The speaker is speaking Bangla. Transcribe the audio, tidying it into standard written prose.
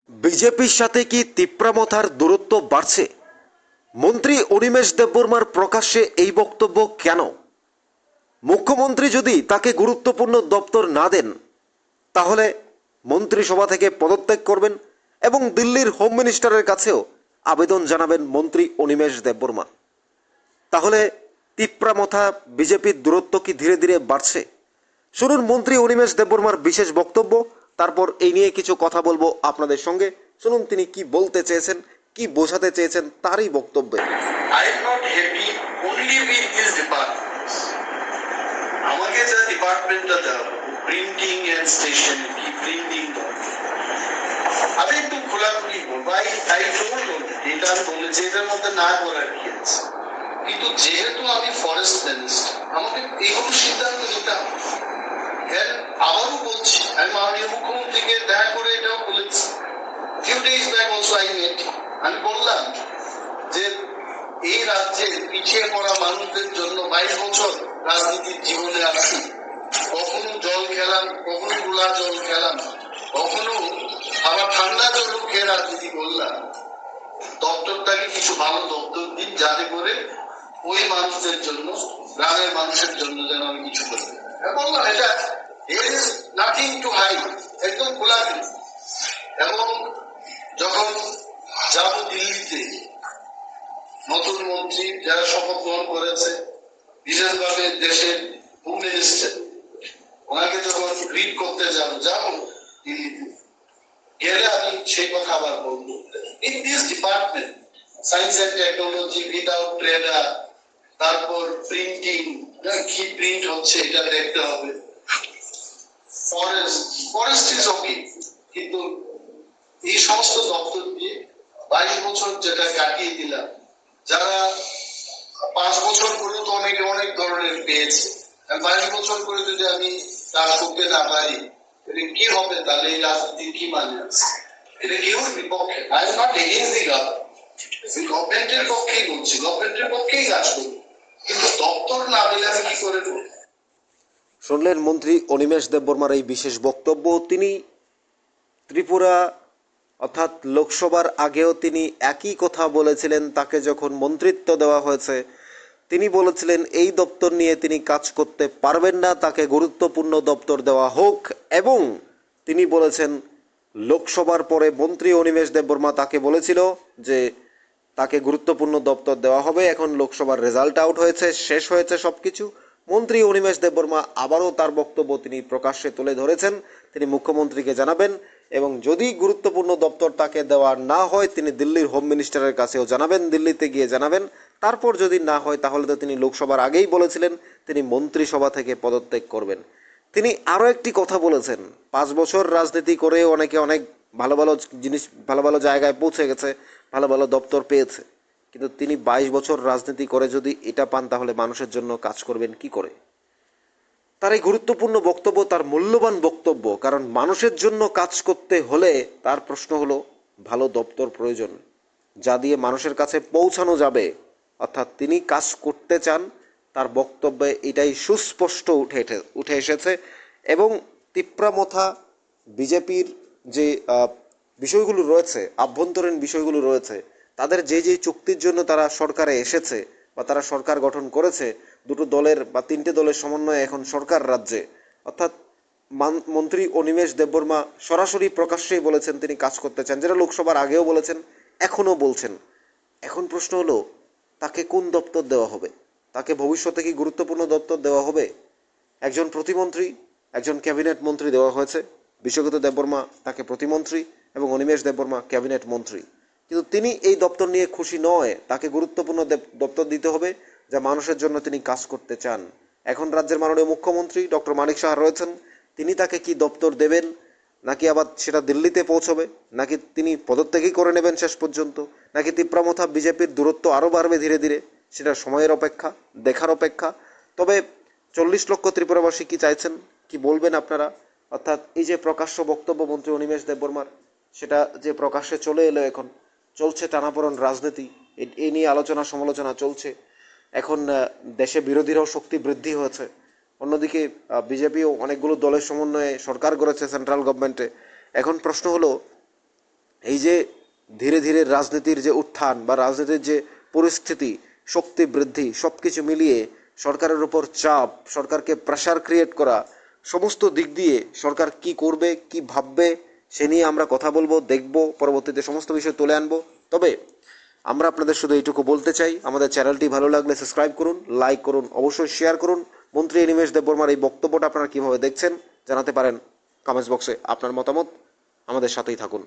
বিজেপির সাথে কি তিপ্রামথার দূরত্ব বাড়ছে? মন্ত্রী অনিমেষ দেববর্মার প্রকাশ্যে এই বক্তব্য কেন? মুখ্যমন্ত্রী যদি তাকে গুরুত্বপূর্ণ দপ্তর না দেন তাহলে মন্ত্রিসভা থেকে পদত্যাগ করবেন এবং দিল্লির হোম মিনিস্টারের কাছেও আবেদন জানাবেন মন্ত্রী অনিমেষ দেববর্মা। তাহলে তিপ্রামথা বিজেপির দূরত্ব কি ধীরে ধীরে বাড়ছে? শুনুন মন্ত্রী অনিমেষ দেববর্মার বিশেষ বক্তব্য, তারপর এই নিয়ে কিছু কথা বলবো আপনাদের সঙ্গে। শুনুন তিনি কি বলতে চেয়েছেন, কি বোঝাতে চেয়েছেন তারই বক্তব্যে। I am not happy only with these departments. আমাকে যা ডিপার্টমেন্টটা দেওয়া প্রিন্টিং এন্ড স্টেশনারি প্রিন্টিং আমি একটু খোলাখুলি বলবো। আই ডোন্ট এটা বলেছে এটার মধ্যে না করার কি আছে, কিন্তু যেহেতু আমি ফরেস্ট মিনিস্টার আমাকে এইগুলো সিদ্ধান্ত নিতে হবে। আবারও বলছি, আমি মাননীয় মুখ্যমন্ত্রীকে দেখা করে এটাও বলেছি। Few days back also I met, আমি বললাম যে এই রাজ্যের পিছিয়ে পড়া মানুষদের জন্য 22 বছর রাজনীতির জীবনে আছি, কখনো জল খেলাম, কখনো গোলা জল খেলাম, কখনো আবার ঠান্ডা জলও খেয়ে রাজনীতি করলাম। দপ্তরটাকে কিছু ভালো দপ্তর দিন যাতে করে ওই মানুষদের জন্য, গ্রামের মানুষের জন্য যেন আমি কিছু করি। বললাম এটা there is nothing to hide, একদম খোলাখুলি। এবং যখন যাব দিল্লিতে, নতুন মন্ত্রী যারা শপথ গ্রহণ করেছে, বিশেষভাবে দেশের হোম মিনিস্টার, ওনাকে যখন গ্রিট করতে যাবো দিল্লিতে গেলে আমি সেই কথা আবার বলবো। In this department science and technology without trader, তারপর প্রিন্টিং, কি প্রিন্ট হচ্ছে এটা দেখতে হবে। ফরেস্ট ইজ ওকে, কিন্তু এই সমস্ত দপ্তর দিয়ে 22 বছর যেটা কাটিয়ে দিলাম, যারা 5 বছর করে তো অনেকে অনেক ধরনের পেয়েছে, 22 বছর করে যদি আমি কাজ করতে না পারি কি হবে? তাহলে এই রাজনীতির কি মানে আছে? এটা কেউ বিপক্ষে, আই এম নট এগেইনস্ট দি গভর্নমেন্টের পক্ষেই বলছি, গভর্নমেন্টের পক্ষেই কাজ করবো, কিন্তু দপ্তর না দিলে আমি কি করে দেবো? শুনলেন মন্ত্রী অনিমেষ দেববর্মার এই বিশেষ বক্তব্য। তিনি ত্রিপুরা অর্থাৎ লোকসভার আগেও তিনি একই কথা বলেছিলেন। তাকে যখন মন্ত্রিত্ব দেওয়া হয়েছে তিনি বলেছিলেন এই দপ্তর নিয়ে তিনি কাজ করতে পারবেন না, তাকে গুরুত্বপূর্ণ দপ্তর দেওয়া হোক। এবং তিনি বলেছেন লোকসভার পরে মন্ত্রী অনিমেষ দেববর্মা তাকে বলেছিল যে তাকে গুরুত্বপূর্ণ দপ্তর দেওয়া হবে। এখন লোকসভার রেজাল্ট আউট হয়েছে, শেষ হয়েছে সব কিছু। মন্ত্রী অনিমেষ দেববর্মা আবারও তার বক্তব্য তিনি প্রকাশ্যে তুলে ধরেছেন। তিনি মুখ্যমন্ত্রীকে জানাবেন এবং যদি গুরুত্বপূর্ণ দপ্তর তাকে দেওয়া না হয় তিনি দিল্লির হোম মিনিস্টারের কাছেও জানাবেন, দিল্লিতে গিয়ে জানাবেন। তারপর যদি না হয় তাহলে তো তিনি লোকসভার আগেই বলেছিলেন তিনি মন্ত্রিসভা থেকে পদত্যাগ করবেন। তিনি আরও একটি কথা বলেছেন, 5 বছর রাজনীতি করে অনেকে অনেক ভালো ভালো জিনিস, ভালো ভালো জায়গায় পৌঁছে গেছে, ভালো ভালো দপ্তর পেয়েছে, কিন্তু তিনি 22 বছর রাজনীতি করে যদি এটা পান তাহলে মানুষের জন্য কাজ করবেন কি করে? তার এই গুরুত্বপূর্ণ বক্তব্য, তার মূল্যবান বক্তব্য, কারণ মানুষের জন্য কাজ করতে হলে তার প্রশ্ন হলো ভালো দপ্তর প্রয়োজন যা দিয়ে মানুষের কাছে পৌঁছানো যাবে। অর্থাৎ তিনি কাজ করতে চান, তার বক্তব্যে এটাই সুস্পষ্ট উঠে এসেছে। এবং তিপ্রামথা বিজেপির যে বিষয়গুলো রয়েছে, আভ্যন্তরীণ বিষয়গুলো রয়েছে, তাদের যে যে চুক্তির জন্য তারা সরকারে এসেছে বা তারা সরকার গঠন করেছে, দুটো দলের বা 3টে দলের সমন্বয়ে এখন সরকার রাজ্যে, অর্থাৎ মন্ত্রী অনিমেষ দেববর্মা সরাসরি প্রকাশ্যেই বলেছেন তিনি কাজ করতে চান, যেটা লোকসভার আগেও বলেছেন, এখনও বলছেন। এখন প্রশ্ন হলো তাকে কোন দপ্তর দেওয়া হবে? তাকে ভবিষ্যতে কি গুরুত্বপূর্ণ দপ্তর দেওয়া হবে? একজন প্রতিমন্ত্রী, একজন ক্যাবিনেট মন্ত্রী দেওয়া হয়েছে। বিশ্বজিৎ দেববর্মা তাকে প্রতিমন্ত্রী এবং অনিমেষ দেববর্মা ক্যাবিনেট মন্ত্রী, কিন্তু তিনি এই দপ্তর নিয়ে খুশি নয়। তাকে গুরুত্বপূর্ণ দপ্তর দিতে হবে যা মানুষের জন্য তিনি কাজ করতে চান। এখন রাজ্যের মাননীয় মুখ্যমন্ত্রী ডক্টর মানিক সাহা রয়েছেন, তিনি তাকে কি দপ্তর দেবেন, নাকি আবার সেটা দিল্লিতে পৌঁছবে, নাকি তিনি পদত্যাগই করে নেবেন শেষ পর্যন্ত, নাকি তিপ্রামথা বিজেপির দূরত্ব আরও বাড়বে ধীরে ধীরে, সেটা সময়ের অপেক্ষা, দেখার অপেক্ষা। তবে 40 লক্ষ ত্রিপুরাবাসী কি চাইছেন, কি বলবেন আপনারা? অর্থাৎ এই যে প্রকাশ্য বক্তব্য মন্ত্রী অনিমেষ দেববর্মার, সেটা যে প্রকাশ্যে চলে এলো, এখন চলছে টানাপোড়েন রাজনীতি, এই নিয়ে আলোচনা সমালোচনা চলছে। এখন দেশে বিরোধীরাও শক্তি বৃদ্ধি হয়েছে। অন্যদিকে বিজেপিও অনেকগুলো দলের সমন্বয়ে সরকার গড়েছে সেন্ট্রাল গভর্নমেন্টে। এখন প্রশ্ন হলো যে ধীরে ধীরে রাজনীতির যে উত্থান বা রাজনীতির যে পরিস্থিতি, শক্তি বৃদ্ধি, সব কিছু মিলিয়ে সরকারের উপর চাপ, সরকারকে প্রেশার ক্রিয়েট করা, সমস্ত দিক দিয়ে সরকার কি করবে, কি ভাববে, সে নিয়ে আমরা কথা বলবো, দেখব, পরবর্তীতে সমস্ত বিষয় তুলে আনবো। তবে আমরা আপনাদের শুধু এইটুকু বলতে চাই, আমাদের চ্যানেলটি ভালো লাগলে সাবস্ক্রাইব করুন, লাইক করুন, অবশ্যই শেয়ার করুন। মন্ত্রী অনিমেষ দেববর্মার এই বক্তব্যটা আপনারা কীভাবে দেখছেন জানাতে পারেন কমেন্টস বক্সে। আপনার মতামত, আমাদের সাথেই থাকুন।